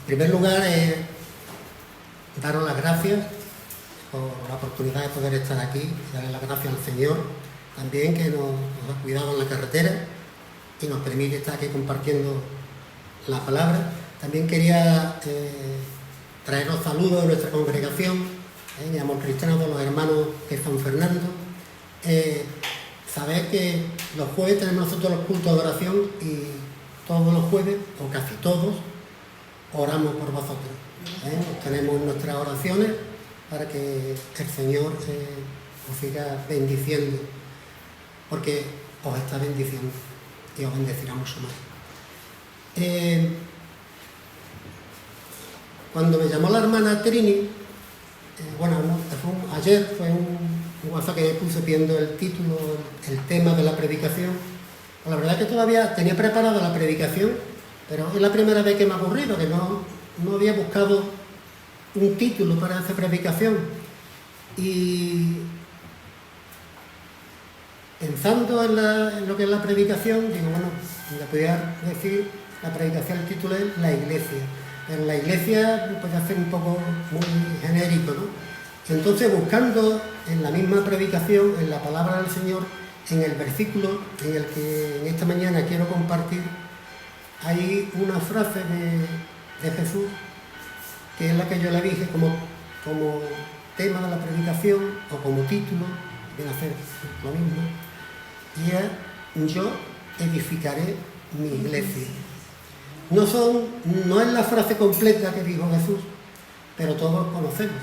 primer lugar, daros las gracias por la oportunidad de poder estar aquí, darle las gracias al Señor también, que nos ha cuidado en la carretera y nos permite estar aquí compartiendo la palabra. También quería traeros saludos de nuestra congregación, mi amor cristiano, de los hermanos de San Fernando. Sabéis que los jueves tenemos nosotros los cultos de oración y todos los jueves, o casi todos, oramos por vosotros. Os tenemos nuestras oraciones para que el Señor os siga bendiciendo, porque os está bendiciendo y os bendecirá mucho más. Cuando me llamó la hermana Trini, ayer fue un WhatsApp que me puse pidiendo el título, el tema de la predicación. Pues la verdad es que todavía tenía preparada la predicación, pero es la primera vez que me ha ocurrido, que no había buscado un título para esa predicación. Y pensando en lo que es la predicación, digo, bueno, le podía decir, la predicación, el título es La Iglesia. Pero la Iglesia puede hacer un poco muy genérico, ¿no? Entonces, buscando en la misma predicación, en la palabra del Señor, en el versículo en el que en esta mañana quiero compartir, hay una frase de Jesús, que es la que yo le dije como tema de la predicación o como título, viene a ser lo mismo, y es: yo edificaré mi iglesia. No es la frase completa que dijo Jesús, pero todos conocemos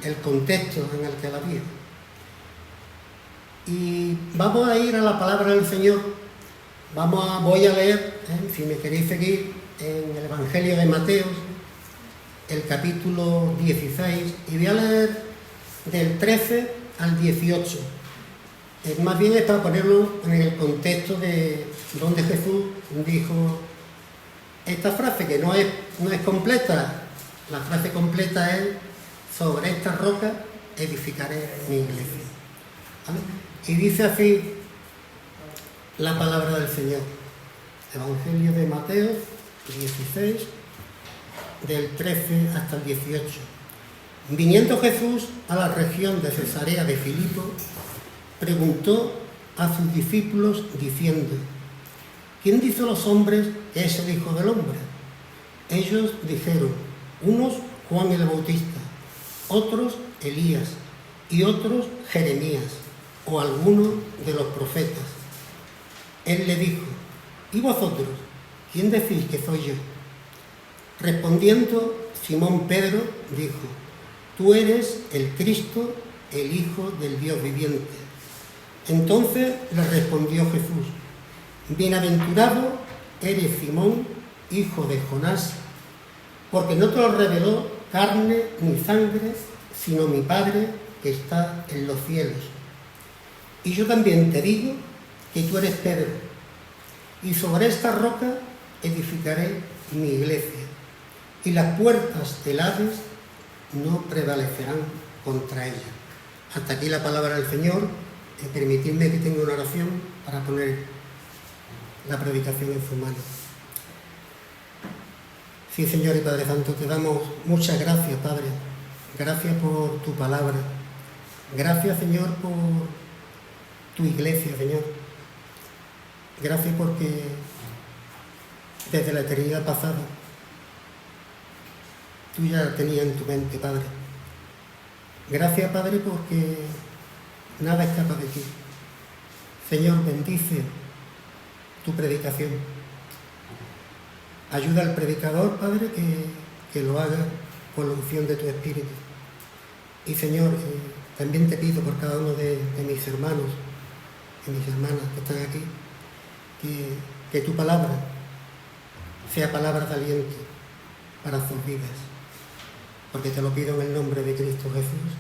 el contexto en el que la vive. Y vamos a ir a la palabra del Señor. Voy a leer, si me queréis seguir, en el Evangelio de Mateo, el capítulo 16, y voy a leer del 13 al 18. Más bien es para ponerlo en el contexto de donde Jesús dijo esta frase, que no es completa. La frase completa es: sobre esta roca edificaré mi iglesia. ¿Vale? Y dice así la palabra del Señor. Evangelio de Mateo 16, del 13 hasta el 18. Viniendo Jesús a la región de Cesarea de Filipo, preguntó a sus discípulos diciendo: ¿quién dicen los hombres que es el Hijo del Hombre? Ellos dijeron: unos Juan el Bautista, otros Elías, y otros Jeremías, o alguno de los profetas. Él le dijo: ¿y vosotros? ¿Quién decís que soy yo? Respondiendo, Simón Pedro dijo: tú eres el Cristo, el Hijo del Dios viviente. Entonces le respondió Jesús: bienaventurado eres Simón, hijo de Jonás, porque no te lo reveló carne ni sangre, sino mi Padre que está en los cielos. Y yo también te digo que tú eres Pedro, y sobre esta roca edificaré mi iglesia, y las puertas del Hades no prevalecerán contra ella. Hasta aquí la palabra del Señor. Permitidme que tenga una oración para poner la predicación en sus manos. Sí, Señor y Padre Santo, te damos muchas gracias, Padre. Gracias por tu palabra. Gracias, Señor, por tu iglesia, Señor. Gracias porque desde la eternidad pasada tú ya la tenías en tu mente, Padre. Gracias, Padre, porque nada escapa de ti. Señor, bendice tu predicación. Ayuda al predicador, Padre, que lo haga con la unción de tu Espíritu. Y, Señor, también te pido por cada uno de mis hermanos y mis hermanas que están aquí, que tu palabra sea palabra de aliento para sus vidas. Porque te lo pido en el nombre de Cristo Jesús.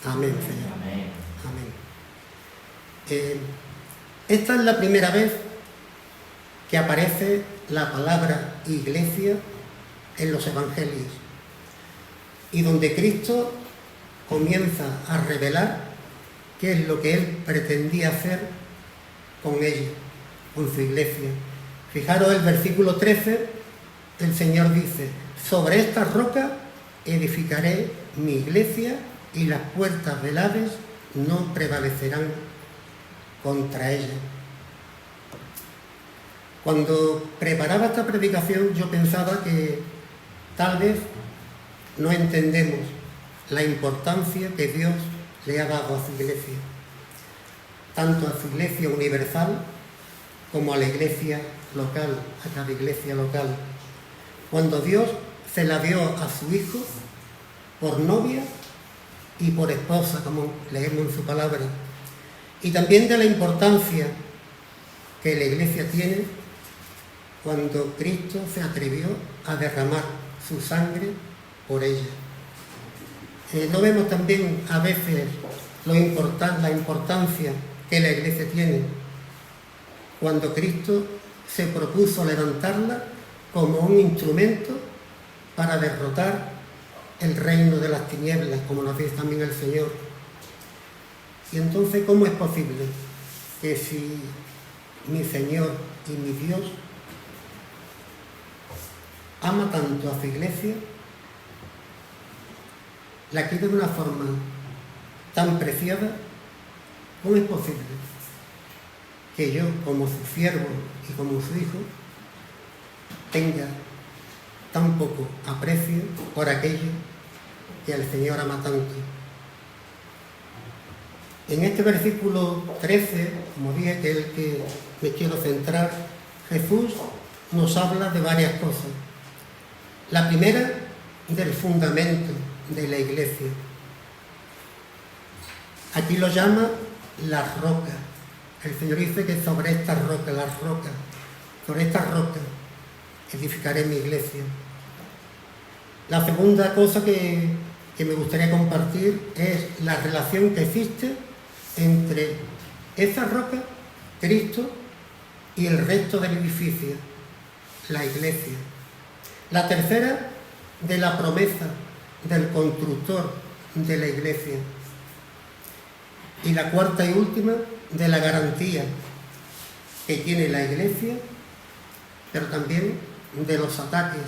Amén, Señor. Amén. Amén. Esta es la primera vez que aparece la palabra iglesia en los evangelios, y donde Cristo comienza a revelar qué es lo que Él pretendía hacer con ella, con su iglesia, Fijaros el versículo 13, el Señor dice: sobre esta roca edificaré mi iglesia y las puertas del Hades no prevalecerán contra ella. Cuando preparaba esta predicación yo pensaba que tal vez no entendemos la importancia que Dios le ha dado a su iglesia, tanto a su iglesia universal como a la iglesia local, a cada iglesia local. Cuando Dios se la dio a su Hijo por novia y por esposa, como leemos en su palabra, y también de la importancia que la iglesia tiene cuando Cristo se atrevió a derramar su sangre por ella. ¿No vemos también a veces la importancia que la iglesia tiene cuando Cristo se propuso levantarla como un instrumento para derrotar el reino de las tinieblas, como nos dice también el Señor? Y entonces, ¿cómo es posible que si mi Señor y mi Dios ama tanto a su iglesia, la quiere de una forma tan preciada, cómo es posible que yo, como su siervo y como su hijo, tenga tan poco aprecio por aquello que el Señor ama tanto? En este versículo 13, como dije, que es el que me quiero centrar, Jesús nos habla de varias cosas. La primera, del fundamento de la iglesia. Aquí lo llama la roca. El Señor dice que sobre esta roca, sobre esta roca edificaré mi iglesia. La segunda cosa que me gustaría compartir es la relación que existe entre esa roca, Cristo, y el resto del edificio, la iglesia. La tercera, de la promesa del constructor de la iglesia. Y la cuarta y última, de la garantía que tiene la iglesia, pero también de los ataques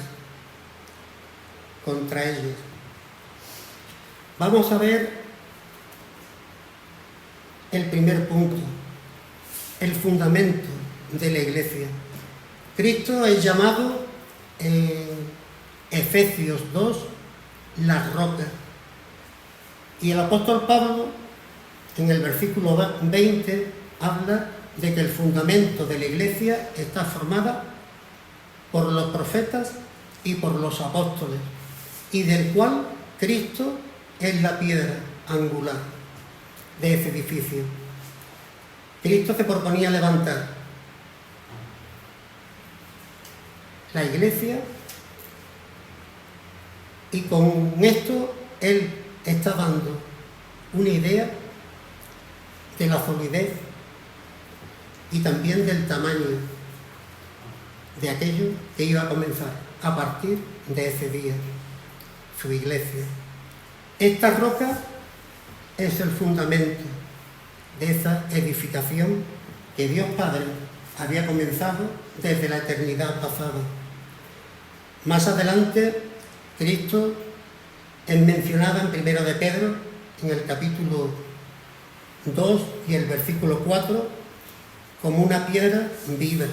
contra ellos. Vamos a ver el primer punto, el fundamento de la iglesia. Cristo es llamado en Efesios 2 la roca. Y el apóstol Pablo, en el versículo 20, habla de que el fundamento de la iglesia está formada por los profetas y por los apóstoles, y del cual Cristo es la piedra angular de ese edificio. Cristo se proponía levantar la iglesia, y con esto Él está dando una idea de la solidez y también del tamaño de aquello que iba a comenzar a partir de ese día, su iglesia. Esta roca es el fundamento de esa edificación que Dios Padre había comenzado desde la eternidad pasada. Más adelante, Cristo es mencionado en 1 de Pedro, en el capítulo 2 y el versículo 4, como una piedra viva.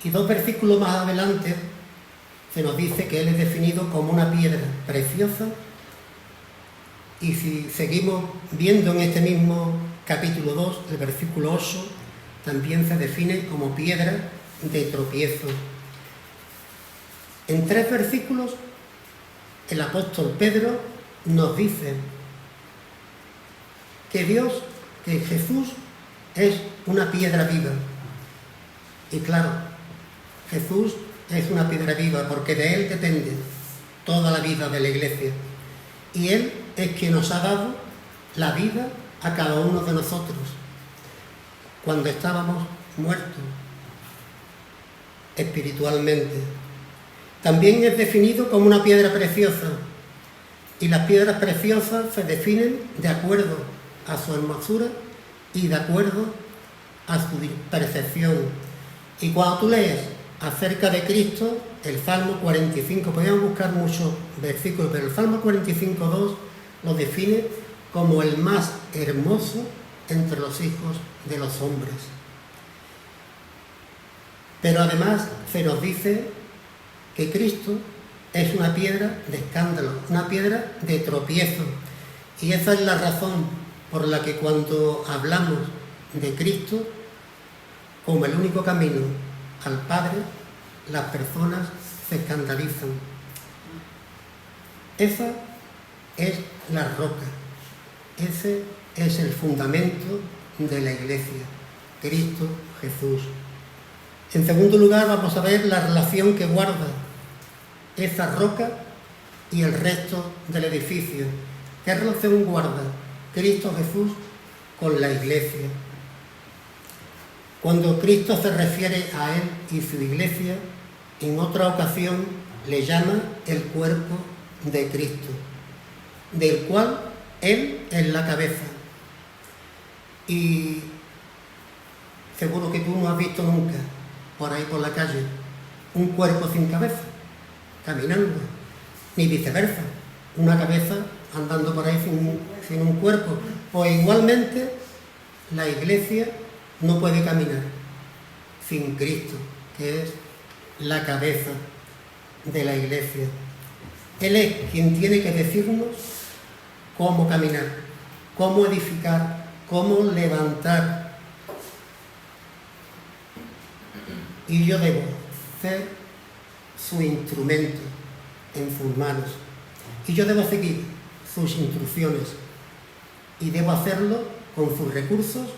Y 2 versículos más adelante se nos dice que Él es definido como una piedra preciosa, y si seguimos viendo en este mismo capítulo 2, el versículo 8, también se define como piedra de tropiezo. En 3 versículos, el apóstol Pedro nos dice que Jesús es una piedra viva. Y claro, Jesús es una piedra viva porque de Él depende toda la vida de la iglesia. Y Él es quien nos ha dado la vida a cada uno de nosotros cuando estábamos muertos espiritualmente. También es definido como una piedra preciosa, y las piedras preciosas se definen de acuerdo a su hermosura y de acuerdo a su percepción. Y cuando tú lees acerca de Cristo, el Salmo 45, podríamos buscar muchos versículos, pero el Salmo 45:2 lo define como el más hermoso entre los hijos de los hombres. Pero además se nos dice que Cristo es una piedra de escándalo, una piedra de tropiezo. Y esa es la razón por la que cuando hablamos de Cristo como el único camino al Padre, las personas se escandalizan. Esa es la roca, ese es el fundamento de la Iglesia, Cristo Jesús. En segundo lugar, vamos a ver la relación que guarda esa roca y el resto del edificio. ¿Qué relación guarda Cristo Jesús con la Iglesia? Cuando Cristo se refiere a Él y su Iglesia, en otra ocasión le llama el cuerpo de Cristo, del cual Él es la cabeza. Y seguro que tú no has visto nunca por ahí por la calle un cuerpo sin cabeza, caminando, ni viceversa, una cabeza andando por ahí sin un cuerpo. Pues igualmente la Iglesia no puede caminar sin Cristo, que es la cabeza de la Iglesia. Él es quien tiene que decirnos cómo caminar, cómo edificar, cómo levantar. Y yo debo ser su instrumento en sus manos. Y yo debo seguir sus instrucciones. Y debo hacerlo con sus recursos,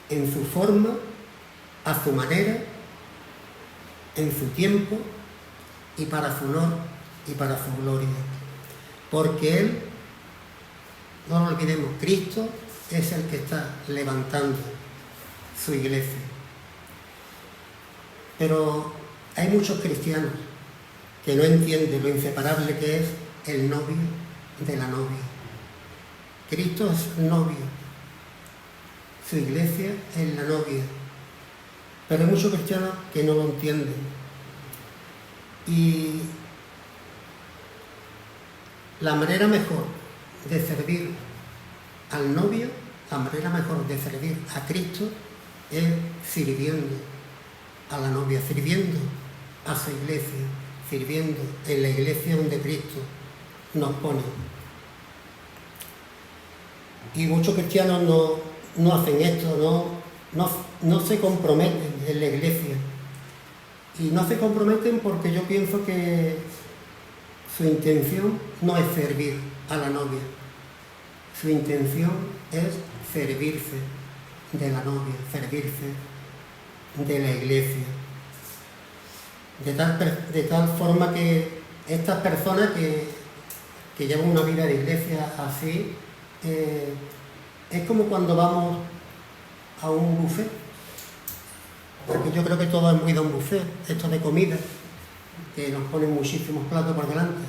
en su forma, a su manera, en su tiempo y para su honor y para su gloria. Porque Él, no lo olvidemos, Cristo es el que está levantando su iglesia. Pero hay muchos cristianos que no entienden lo inseparable que es el novio de la novia. Cristo es novio, su iglesia es la novia. Pero hay muchos cristianos que no lo entienden. Y la manera mejor de servir al novio, la manera mejor de servir a Cristo es sirviendo a la novia, sirviendo a su iglesia, sirviendo en la iglesia donde Cristo nos pone. Y muchos cristianos no hacen esto, no se comprometen en la iglesia. Y no se comprometen porque yo pienso que su intención no es servir a la novia. Su intención es servirse de la novia, servirse de la iglesia. De tal forma que estas personas que llevan una vida de iglesia así, es como cuando vamos a un buffet, porque yo creo que todo es muy de un buffet, esto de comida, que nos ponen muchísimos platos por delante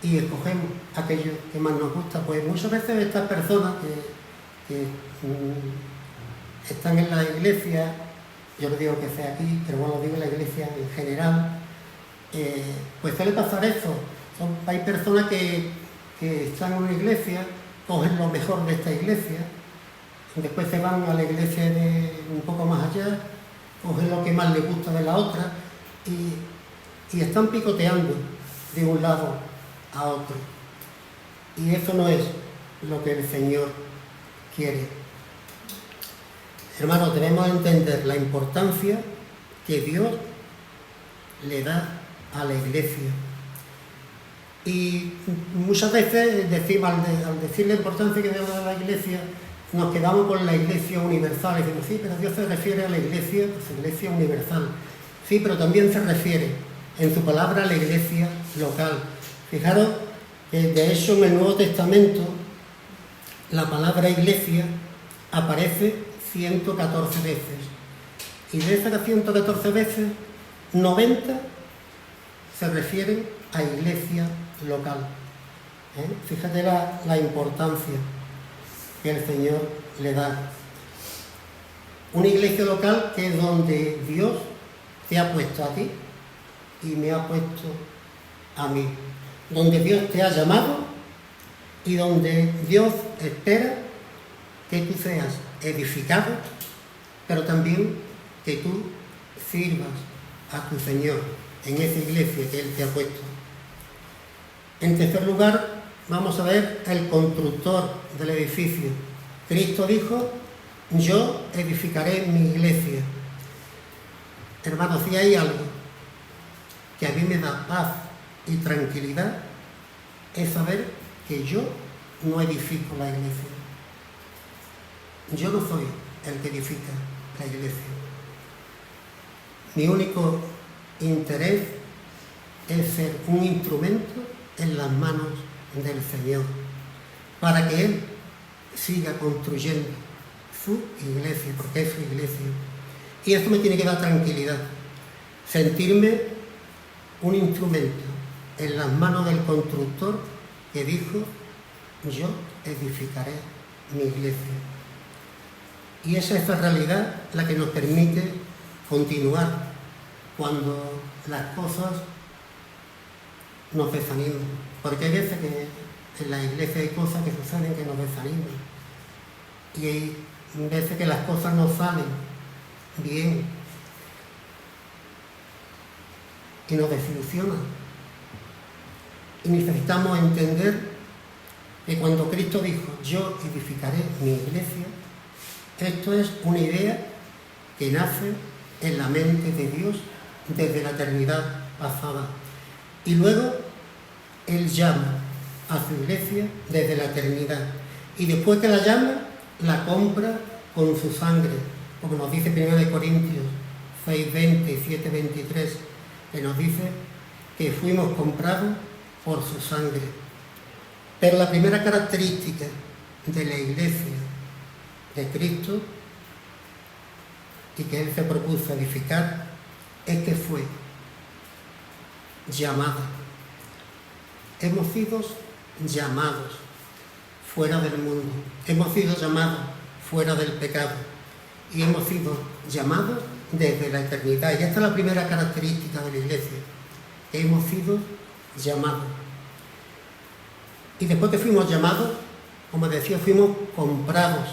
y escogemos aquello que más nos gusta. Pues muchas veces estas personas que están en la iglesia, yo no digo que sea aquí, pero bueno, digo en la iglesia en general, pues suele pasar eso. Hay personas que están en una iglesia, cogen lo mejor de esta iglesia, después se van a la iglesia de un poco más allá, cogen lo que más les gusta de la otra y están picoteando de un lado a otro. Y eso no es lo que el Señor quiere. Hermanos, debemos entender la importancia que Dios le da a la iglesia. Y muchas veces decimos, al decir la importancia que Dios da a la iglesia, nos quedamos con la iglesia universal y decimos, sí, pero Dios se refiere a la iglesia, pues iglesia universal. Sí, pero también se refiere en su palabra a la iglesia local. Fijaros que de hecho en el Nuevo Testamento la palabra iglesia aparece 114 veces. Y de esas 114 veces, 90 se refieren a iglesia local. Fíjate la importancia. que el Señor le da. Una iglesia local que es donde Dios te ha puesto a ti y me ha puesto a mí. Donde Dios te ha llamado y donde Dios espera que tú seas edificado, pero también que tú sirvas a tu Señor en esa iglesia que Él te ha puesto. En tercer lugar, vamos a ver el constructor del edificio. Cristo dijo: yo edificaré mi iglesia. Hermanos, si hay algo que a mí me da paz y tranquilidad, es saber que yo no edifico la iglesia. Yo no soy el que edifica la iglesia. Mi único interés es ser un instrumento en las manos del Señor, para que Él siga construyendo su iglesia, porque es su iglesia. Y esto me tiene que dar tranquilidad, sentirme un instrumento en las manos del constructor que dijo: yo edificaré mi iglesia. Y esa es la realidad la que nos permite continuar cuando las cosas nos desaniman. Porque hay veces que en la iglesia hay cosas que suceden que nos desaniman. Y hay veces que las cosas no salen bien y nos desilusionan. Y necesitamos entender que cuando Cristo dijo: yo edificaré mi iglesia, esto es una idea que nace en la mente de Dios desde la eternidad pasada. Y luego Él llama a su iglesia desde la eternidad. Y después que la llama, la compra con su sangre, como nos dice 1 Corintios 6:20 y 7:23, que nos dice que fuimos comprados por su sangre. Pero la primera característica de la iglesia de Cristo y que Él se propuso edificar es que fue llamada. Hemos sido llamados fuera del mundo, hemos sido llamados fuera del pecado y hemos sido llamados desde la eternidad. Y esta es la primera característica de la iglesia: hemos sido llamados. Y después que fuimos llamados, como decía, fuimos comprados.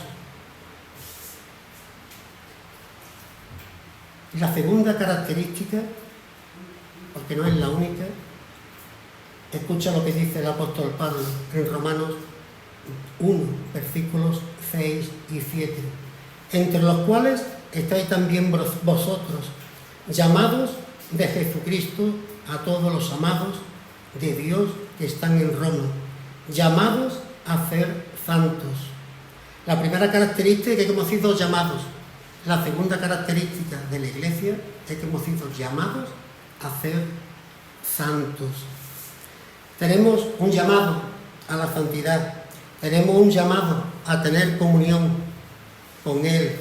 La segunda característica, porque no es la única, escucha lo que dice el apóstol Pablo en Romanos 1, versículos 6 y 7, entre los cuales estáis también vosotros, llamados de Jesucristo a todos los amados de Dios que están en Roma, llamados a ser santos. La primera característica es que hemos sido llamados. La segunda característica de la iglesia es que hemos sido llamados a ser santos. Tenemos un llamado a la santidad, tenemos un llamado a tener comunión con Él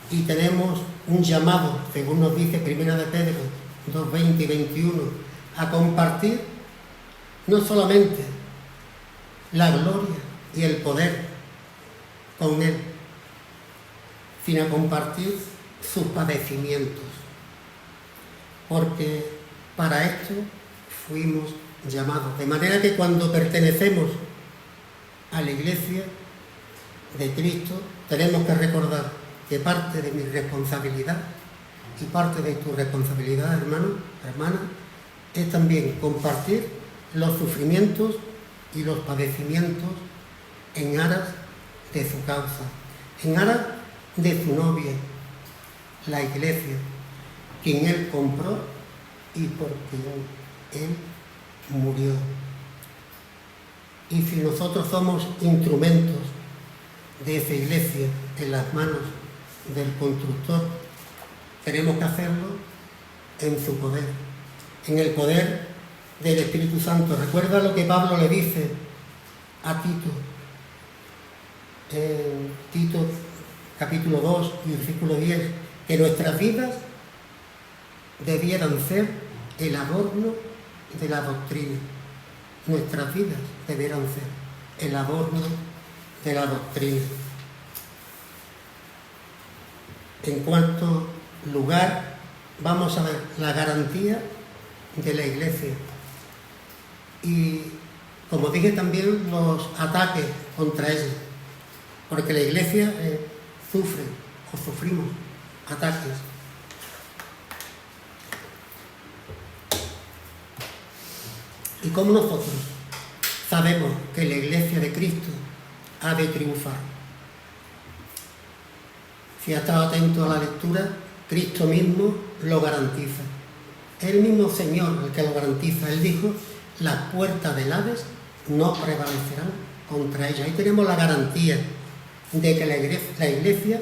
y tenemos un llamado, según nos dice 1 de Pedro 2:20 y 21, a compartir no solamente la gloria y el poder con Él, sino a compartir sus padecimientos, porque para esto fuimos llamados. De manera que cuando pertenecemos a la iglesia de Cristo, tenemos que recordar que parte de mi responsabilidad y parte de tu responsabilidad, hermano, hermana, es también compartir los sufrimientos y los padecimientos en aras de su causa, en aras de su novia, la iglesia, quien Él compró y por quien Él murió. Y si nosotros somos instrumentos de esa iglesia en las manos del constructor, tenemos que hacerlo en su poder, en el poder del Espíritu Santo. Recuerda lo que Pablo le dice a Tito, en Tito capítulo 2 y versículo 10, que nuestras vidas debieran ser el adorno de la doctrina. Nuestras vidas debieran ser el adorno de la doctrina. En cuarto lugar, vamos a ver la garantía de la Iglesia. Y, como dije, también los ataques contra ella. Porque la Iglesia sufre o sufrimos ataques. ¿Y cómo nosotros sabemos que la Iglesia de Cristo ha de triunfar? Si ha estado atento a la lectura, Cristo mismo lo garantiza. El mismo Señor el que lo garantiza. Él dijo: las puertas del Hades no prevalecerán contra ella. Ahí tenemos la garantía de que la Iglesia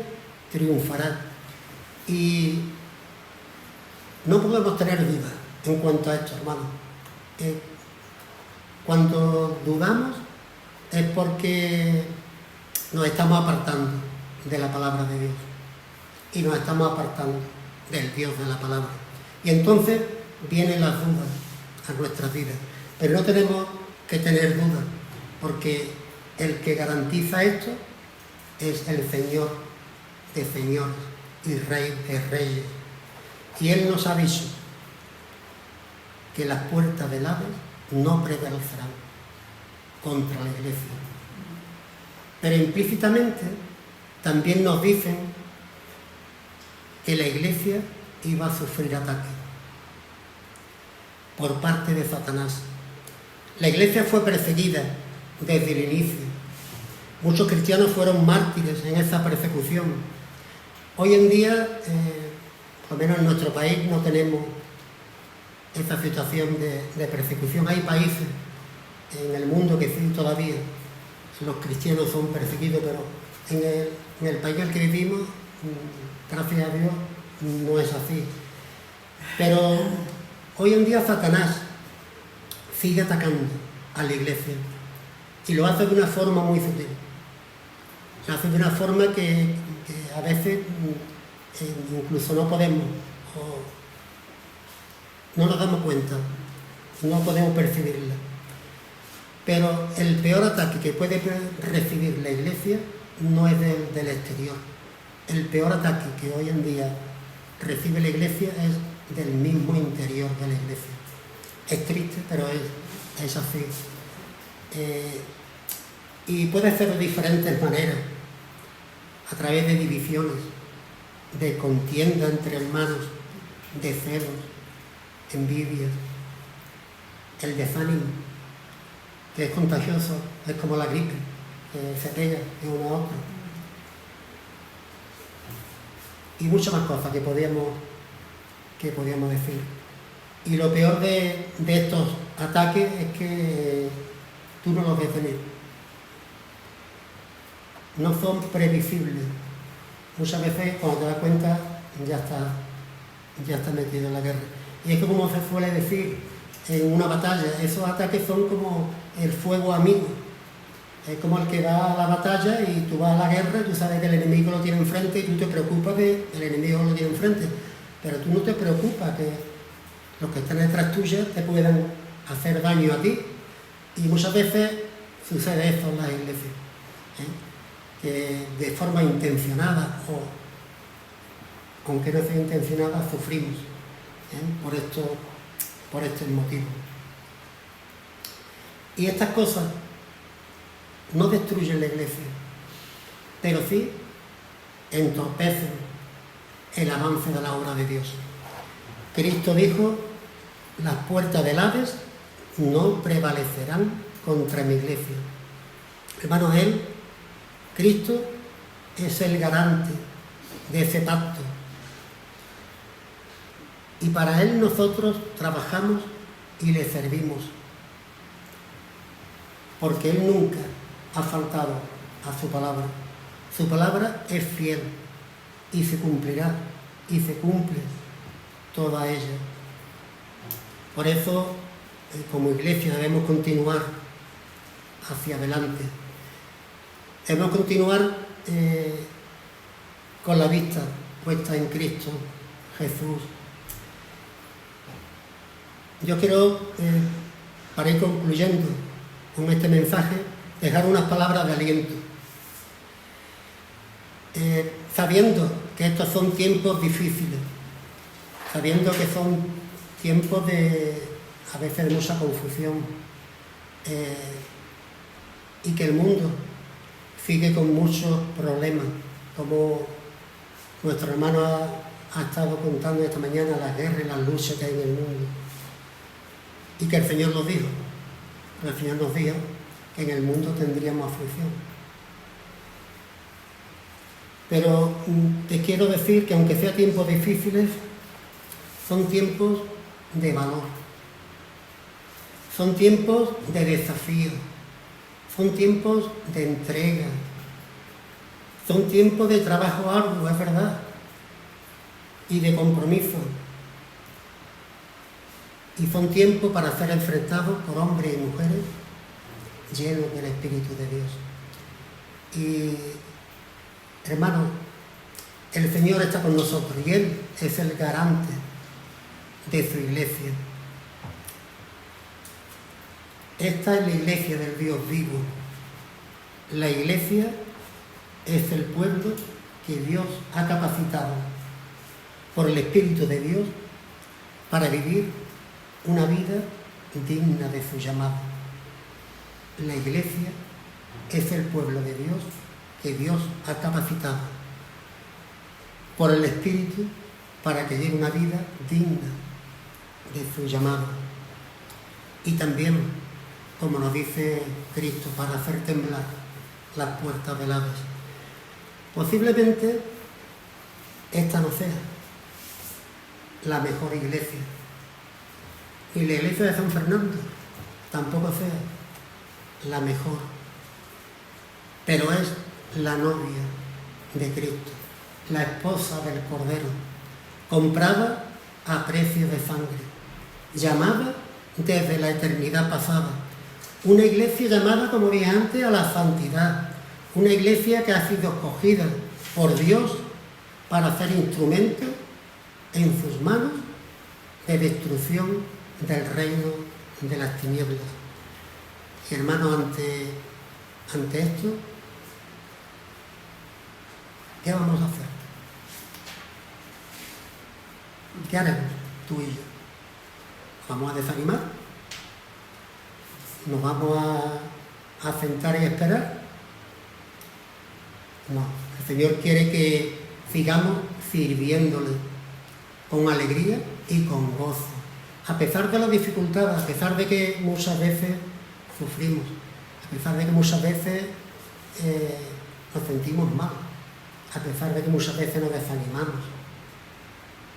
triunfará. Y no podemos tener dudas en cuanto a esto, hermanos. Cuando dudamos es porque nos estamos apartando de la palabra de Dios y nos estamos apartando del Dios de la palabra. Y entonces vienen las dudas a nuestras vidas. Pero no tenemos que tener dudas, porque el que garantiza esto es el Señor de señores y Rey de reyes. Y Él nos ha dicho que las puertas del Hades no prevalecerán contra la Iglesia. Pero implícitamente también nos dicen que la Iglesia iba a sufrir ataques por parte de Satanás. La Iglesia fue perseguida desde el inicio. Muchos cristianos fueron mártires en esa persecución. Hoy en día, por lo menos en nuestro país, no tenemos esta situación de persecución. Hay países en el mundo que sí todavía los cristianos son perseguidos, pero en el país en el que vivimos, gracias a Dios, no es así. Pero hoy en día Satanás sigue atacando a la Iglesia y lo hace de una forma muy sutil. Lo hace de una forma que a veces incluso no podemos, o no nos damos cuenta, no podemos percibirla. Pero el peor ataque que puede recibir la Iglesia no es del exterior. El peor ataque que hoy en día recibe la Iglesia es del mismo interior de la Iglesia. Es triste, pero es así. Y puede ser de diferentes maneras, a través de divisiones, de contienda entre hermanos, de celos, envidias, el desánimo, que es contagioso, es como la gripe, que se pega de uno a otro. Y muchas más cosas que podíamos decir. Y lo peor de estos ataques es que tú no los ves venir. No son previsibles. Muchas veces, cuando te das cuenta, ya estás metido en la guerra. Y es que, como se suele decir en una batalla, esos ataques son como el fuego amigo. Es como el que va a la batalla y tú vas a la guerra, tú sabes que el enemigo lo tiene enfrente y tú te preocupas que el enemigo lo tiene enfrente. Pero tú no te preocupas que los que están detrás tuya te puedan hacer daño a ti. Y muchas veces sucede esto en las iglesias, que de forma intencionada o aunque no sea intencionada sufrimos por estos motivos. Y estas cosas no destruyen la iglesia, pero sí entorpecen el avance de la obra de Dios. Cristo dijo: las puertas del Hades no prevalecerán contra mi iglesia. Hermanos, Cristo es el garante de ese pacto. Y para Él nosotros trabajamos y le servimos. Porque Él nunca ha faltado a su palabra. Su palabra es fiel y se cumplirá y se cumple toda ella. Por eso, como iglesia, debemos continuar hacia adelante. Debemos continuar con la vista puesta en Cristo Jesús. Yo quiero, para ir concluyendo con este mensaje, dejar unas palabras de aliento sabiendo que estos son tiempos difíciles, sabiendo que son tiempos a veces de mucha confusión, y que el mundo sigue con muchos problemas, como nuestro hermano ha estado contando esta mañana, las guerras y las luchas que hay en el mundo, y que el Señor nos dijo, que en el mundo tendríamos aflicción. Pero te quiero decir que aunque sea tiempos difíciles, son tiempos de valor, son tiempos de desafío, son tiempos de entrega, son tiempos de trabajo arduo, es verdad, y de compromiso. Y son tiempos para ser enfrentados por hombres y mujeres llenos del Espíritu de Dios. Y, hermanos, el Señor está con nosotros y Él es el garante de su iglesia. Esta es la iglesia del Dios vivo. La iglesia es el pueblo que Dios ha capacitado por el Espíritu de Dios para vivir una vida digna de su llamado. La iglesia es el pueblo de Dios que Dios ha capacitado por el Espíritu para que lleve una vida digna de su llamado. Y también, como nos dice Cristo, para hacer temblar las puertas del Hades. Posiblemente esta no sea la mejor iglesia, y la iglesia de San Fernando tampoco sea la mejor, pero es la novia de Cristo, la esposa del Cordero, comprada a precio de sangre, llamada desde la eternidad pasada, una iglesia llamada, como dije antes, a la santidad, una iglesia que ha sido escogida por Dios para ser instrumento en sus manos de destrucción del reino de las tinieblas. Y hermanos, ante esto, ¿qué vamos a hacer? ¿Qué haremos tú y yo? ¿Vamos a desanimar? ¿Nos vamos a sentar y esperar? No, el Señor quiere que sigamos sirviéndole con alegría y con gozo, a pesar de las dificultades, a pesar de que muchas veces sufrimos, a pesar de que muchas veces nos sentimos mal, a pesar de que muchas veces nos desanimamos,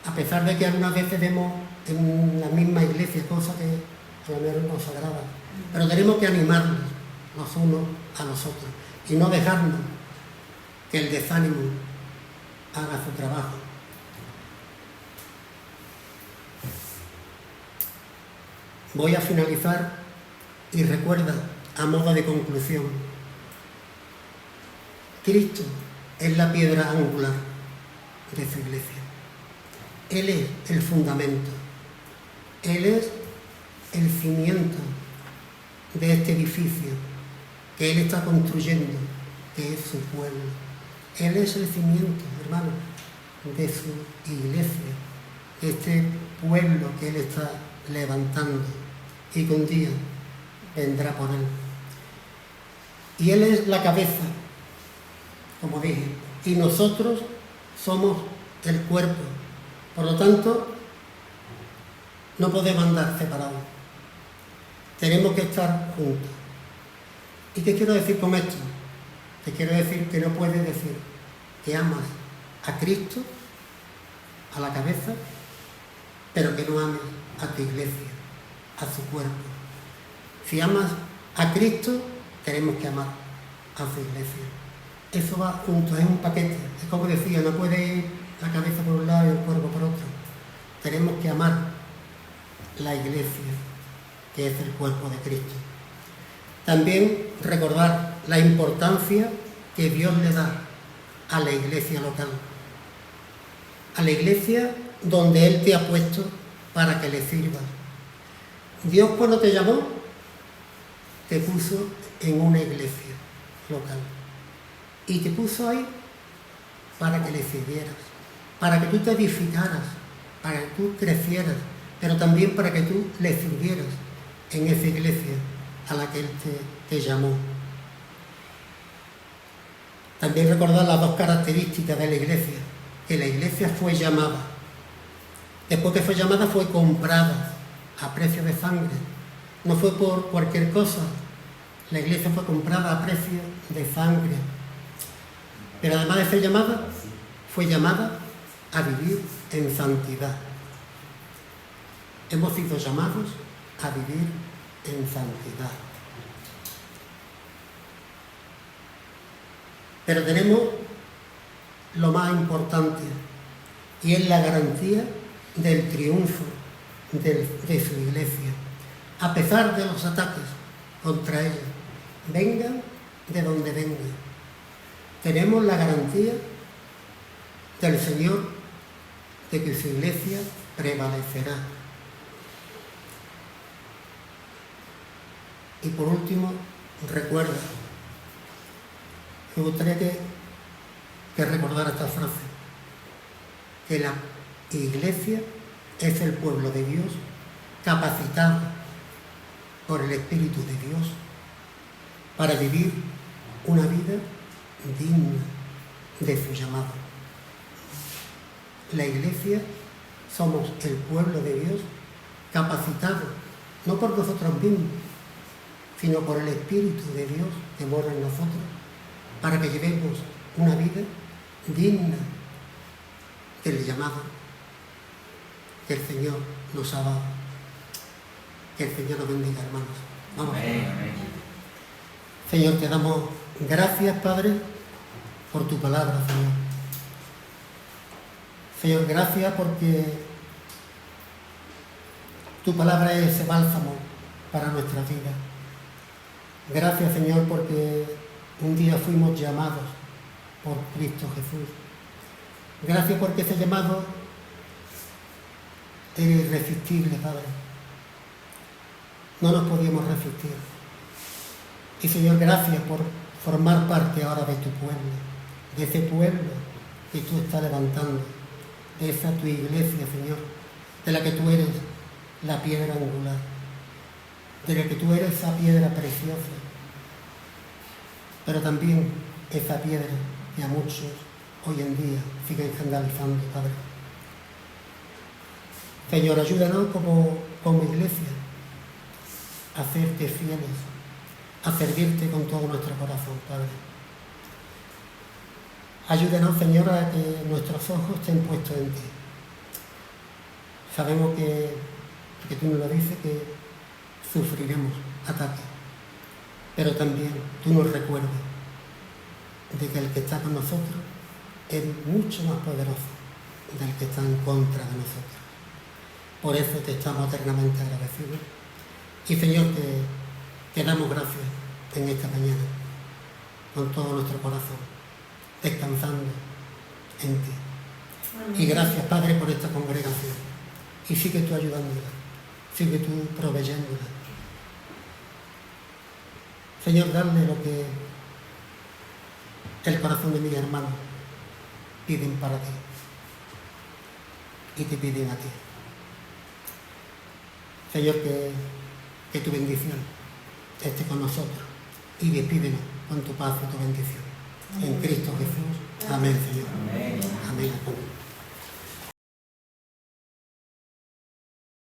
a pesar de que algunas veces vemos en la misma iglesia cosas que a lo mejor nos agradan, pero tenemos que animarnos los unos a los otros y no dejarnos que el desánimo haga su trabajo. Voy a finalizar y recuerda, a modo de conclusión, Cristo es la piedra angular de su iglesia. Él es el fundamento, Él es el cimiento de este edificio que Él está construyendo, que es su pueblo. Él es el cimiento, hermano, de su iglesia, este pueblo que Él está levantando y que un día vendrá por Él. Y Él es la cabeza, como dije, y nosotros somos el cuerpo. Por lo tanto, no podemos andar separados. Tenemos que estar juntos. ¿Y qué quiero decir con esto? Te quiero decir que no puedes decir que amas a Cristo, a la cabeza, pero que no ames a tu iglesia, a su cuerpo. Si amas a Cristo, tenemos que amar a su iglesia. Eso va junto, es un paquete. Es como decía, no puede ir la cabeza por un lado y el cuerpo por otro. Tenemos que amar la iglesia, que es el cuerpo de Cristo. También recordar la importancia que Dios le da a la iglesia local, a la iglesia donde Él te ha puesto para que le sirvas. Dios, cuando te llamó, te puso en una iglesia local y te puso ahí para que le sirvieras, para que tú te edificaras, para que tú crecieras, pero también para que tú le sirvieras en esa iglesia a la que Él te llamó. También recordar las dos características de la iglesia, que la iglesia fue llamada. Después que fue llamada, fue comprada a precio de sangre. No fue por cualquier cosa. La iglesia fue comprada a precio de sangre. Pero además de ser llamada, fue llamada a vivir en santidad. Hemos sido llamados a vivir en santidad. Pero tenemos lo más importante, y es la garantía del triunfo de su iglesia, a pesar de los ataques contra ella, vengan de donde vengan. Tenemos la garantía del Señor de que su iglesia prevalecerá. Y por último, recuerda, me gustaría que recordara esta frase, que la iglesia es el pueblo de Dios capacitado por el Espíritu de Dios para vivir una vida digna de su llamado. La iglesia somos el pueblo de Dios capacitado, no por nosotros mismos, sino por el Espíritu de Dios que mora en nosotros, para que llevemos una vida digna del llamado que el Señor nos ha dado. Que el Señor nos bendiga, hermanos. Vamos. Amén. Señor, te damos gracias, Padre, por tu palabra, Señor. Señor, gracias porque tu palabra es ese bálsamo para nuestra vida. Gracias, Señor, porque un día fuimos llamados por Cristo Jesús. Gracias porque ese llamado es irresistible, Padre. No nos podíamos resistir. Y, Señor, gracias por formar parte ahora de tu pueblo, de ese pueblo que tú estás levantando, de esa tu iglesia, Señor, de la que tú eres la piedra angular, de la que tú eres esa piedra preciosa, pero también esa piedra que a muchos hoy en día sigue escandalizando, Padre. Señor, ayúdanos como iglesia a hacerte fieles, a servirte con todo nuestro corazón, Padre. Ayúdanos, Señor, a que nuestros ojos estén puestos en ti. Sabemos que tú nos lo dices, que sufriremos ataques, pero también tú nos recuerdas de que el que está con nosotros es mucho más poderoso del que está en contra de nosotros. Por eso te estamos eternamente agradecidos. Y, Señor, te damos gracias en esta mañana, con todo nuestro corazón, descansando en ti. Amén. Y gracias, Padre, por esta congregación. Y sigue tú ayudándola, sigue tú proveyéndola. Señor, dale lo que el corazón de mis hermanos piden para ti y te piden a ti. Señor, que tu bendición esté con nosotros y despídenos con tu paz y tu bendición. En Cristo Jesús. Amén, Señor.